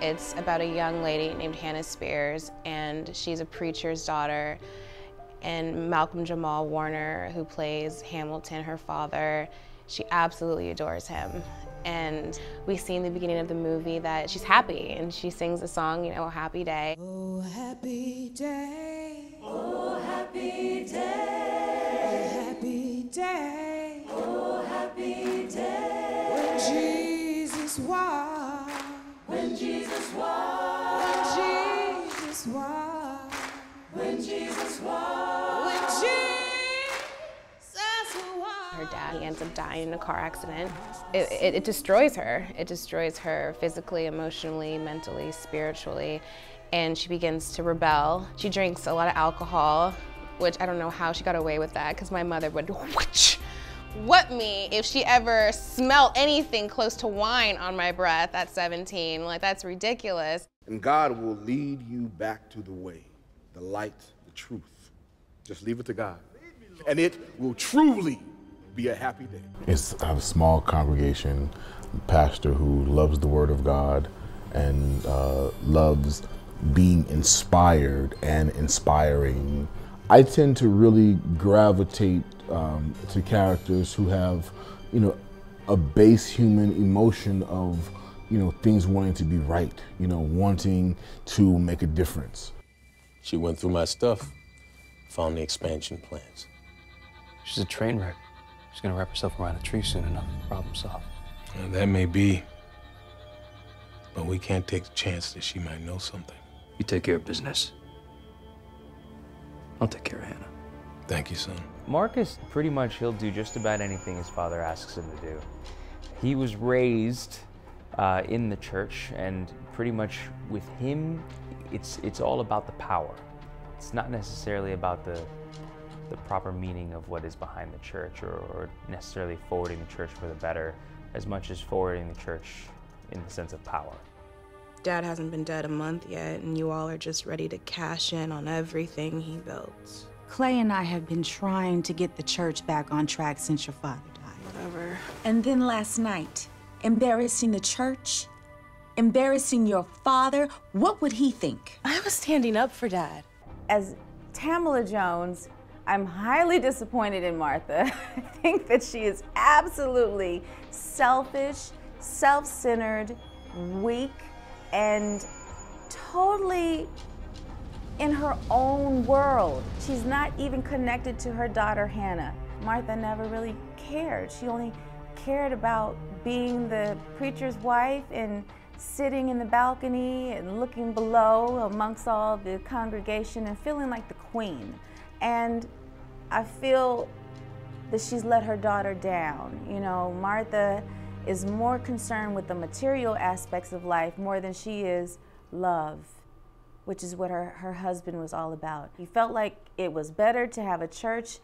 It's about a young lady named Hannah Spears, and she's a preacher's daughter. And Malcolm-Jamal Warner, who plays Hamilton, her father, she absolutely adores him. And we see in the beginning of the movie that she's happy, and she sings the song, you know, Happy Day. Oh, happy day. Oh, happy day. Oh, happy day. Oh, happy day. When Jesus walked. When Jesus walked. When Jesus walked. When Jesus walked. When Jesus walked. Her dad, he ends up dying in a car accident. It destroys her. It destroys her physically, emotionally, mentally, spiritually, and she begins to rebel. She drinks a lot of alcohol, which I don't know how she got away with that, because my mother would whoop me if she ever smelled anything close to wine on my breath at 17. Like, that's ridiculous. And God will lead you back to the way, the light, the truth. Just leave it to God. And it will truly be a happy day. I have a small congregation, pastor who loves the Word of God and loves being inspired and inspiring. I tend to really gravitate to characters who have, you know, a base human emotion of, you know, things wanting to be right, you know, wanting to make a difference. She went through my stuff, found the expansion plans. She's a train wreck. She's gonna wrap herself around a tree soon enough. Problem solved. And that may be, but we can't take the chance that she might know something. You take care of business. I'll take care of Hannah. Thank you, son. Marcus, pretty much, he'll do just about anything his father asks him to do. He was raised in the church, and pretty much with him, it's all about the power. It's not necessarily about the proper meaning of what is behind the church, or necessarily forwarding the church for the better, as much as forwarding the church in the sense of power. Dad hasn't been dead a month yet, and you all are just ready to cash in on everything he built. Clay and I have been trying to get the church back on track since your father died. Whatever. And then last night, embarrassing the church, embarrassing your father, what would he think? I was standing up for Dad. As Tamala Jones, I'm highly disappointed in Martha. I think that she is absolutely selfish, self-centered, weak, and totally in her own world. She's not even connected to her daughter, Hannah. Martha never really cared. She only cared about being the preacher's wife and sitting in the balcony and looking below amongst all the congregation and feeling like the queen. And I feel that she's let her daughter down. You know, Martha is more concerned with the material aspects of life more than she is love, which is what her husband was all about. He felt like it was better to have a church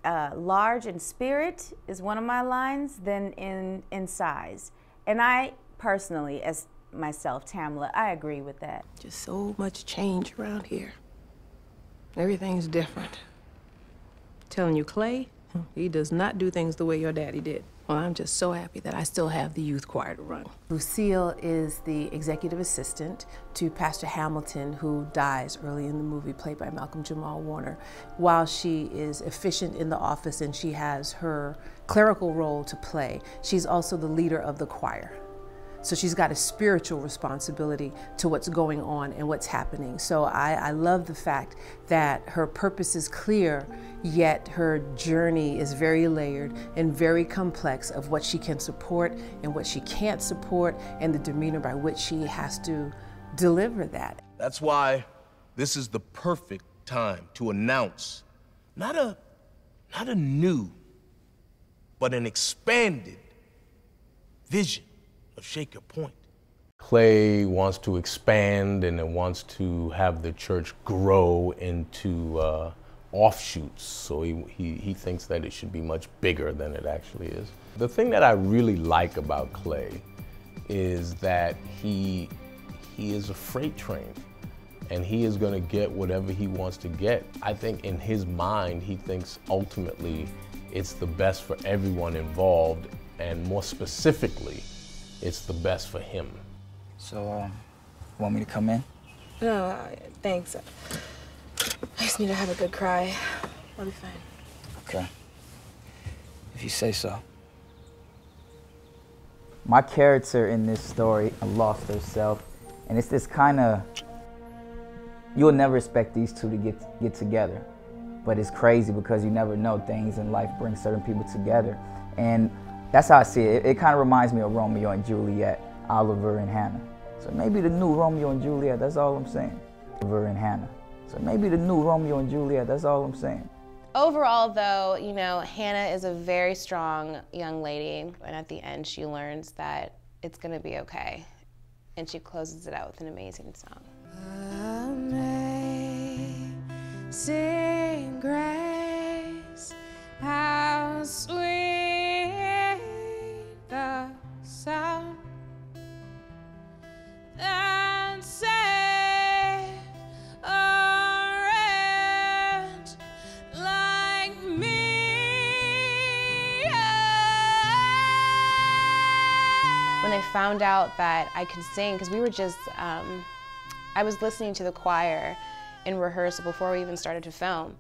large in spirit, is one of my lines, than in size. And I personally, as myself, Tamala, I agree with that. Just so much change around here. Everything's different. Telling you, Clay, he does not do things the way your daddy did. Well, I'm just so happy that I still have the youth choir to run. Lucille is the executive assistant to Pastor Hamilton, who dies early in the movie, played by Malcolm-Jamal Warner. While she is efficient in the office and she has her clerical role to play, she's also the leader of the choir. So she's got a spiritual responsibility to what's going on and what's happening. So I love the fact that her purpose is clear, yet her journey is very layered and very complex of what she can support and what she can't support, and the demeanor by which she has to deliver that. That's why this is the perfect time to announce not a new, but an expanded vision of Shaker Point. Clay wants to expand and it wants to have the church grow into offshoots, so he thinks that it should be much bigger than it actually is. The thing that I really like about Clay is that he is a freight train, and he is going to get whatever he wants to get. I think in his mind, he thinks ultimately it's the best for everyone involved, and more specifically, it's the best for him. So, Want me to come in? No, thanks. I just need to have a good cry. I'll be fine. Okay. If you say so. My character in this story lost herself, and it's this kind of, you'll never expect these two to get together, but it's crazy because you never know, things in life bring certain people together, and that's how I see it. It kind of reminds me of Romeo and Juliet, Oliver and Hannah. So maybe the new Romeo and Juliet, that's all I'm saying. Oliver and Hannah. So maybe the new Romeo and Juliet, that's all I'm saying. Overall, though, you know, Hannah is a very strong young lady, and at the end she learns that it's gonna be okay, and she closes it out with an amazing song. Amazing grace, how sweet the sound that saved a wretch like me. When I found out that I could sing, because we were just, I was listening to the choir in rehearsal before we even started to film,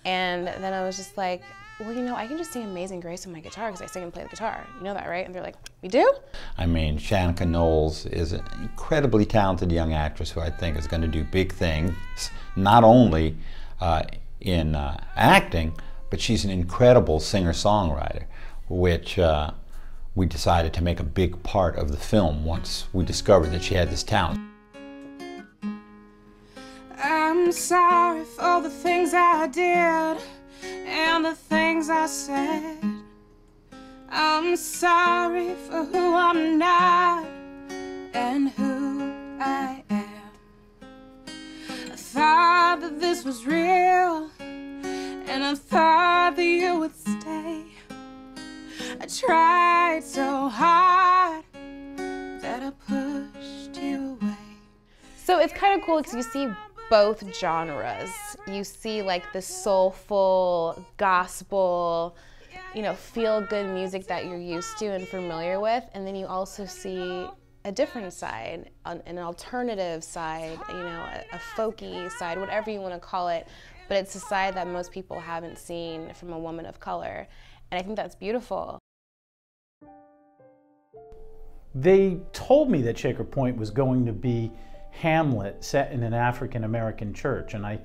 and then I was just like, well, you know, I can just sing Amazing Grace on my guitar because I sing and play the guitar. You know that, right? And they're like, you do? I mean, Shanika Knowles is an incredibly talented young actress who I think is going to do big things, not only in acting, but she's an incredible singer-songwriter, which we decided to make a big part of the film once we discovered that she had this talent. I'm sorry for the things I did and the things I said. I'm sorry for who I'm not and who I am. I thought that this was real, and I thought that you would stay. I tried so hard that I pushed you away. So it's kind of cool because you see both genres. You see like the soulful, gospel, you know, feel-good music that you're used to and familiar with, and then you also see a different side, an alternative side, you know, a folky side, whatever you want to call it, but it's a side that most people haven't seen from a woman of color, and I think that's beautiful. They told me that Shaker Point was going to be Hamlet set in an African-American church, and I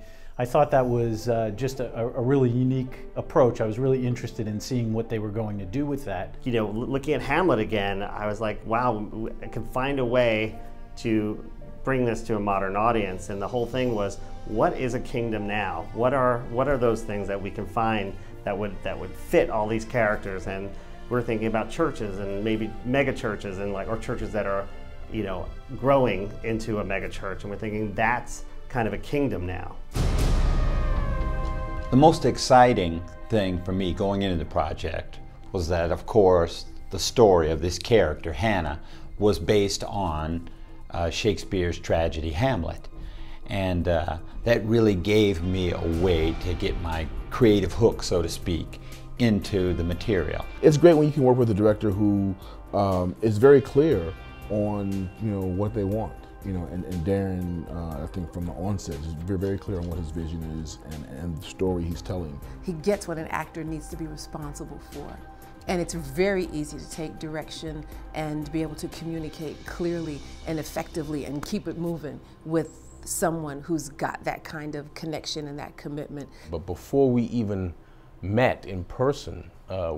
thought that was just a really unique approach. I was really interested in seeing what they were going to do with that. You know, looking at Hamlet again, I was like, wow, I can find a way to bring this to a modern audience, and the whole thing was, what is a kingdom now? What are those things that we can find that would fit all these characters? And we're thinking about churches and maybe mega churches, and or churches that are, you know, growing into a mega church, and we're thinking that's kind of a kingdom now. The most exciting thing for me going into the project was that, of course, the story of this character, Hannah, was based on Shakespeare's tragedy Hamlet. And that really gave me a way to get my creative hook, so to speak, into the material. It's great when you can work with a director who is very clear on, you know, what they want. You know, and Darren, I think from the onset, is very, very clear on what his vision is and the story he's telling. He gets what an actor needs to be responsible for. And it's very easy to take direction and be able to communicate clearly and effectively and keep it moving with someone who's got that kind of connection and that commitment. But before we even met in person,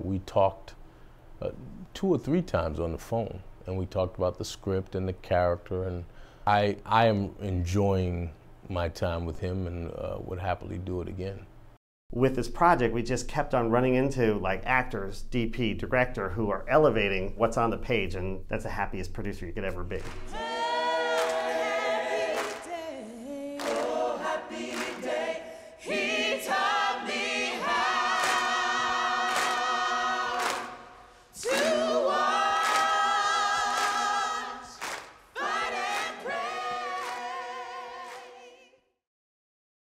we talked 2 or 3 times on the phone, and we talked about the script and the character, and I am enjoying my time with him and would happily do it again. With this project, we just kept on running into like actors, DP, director, who are elevating what's on the page, and that's the happiest producer you could ever be.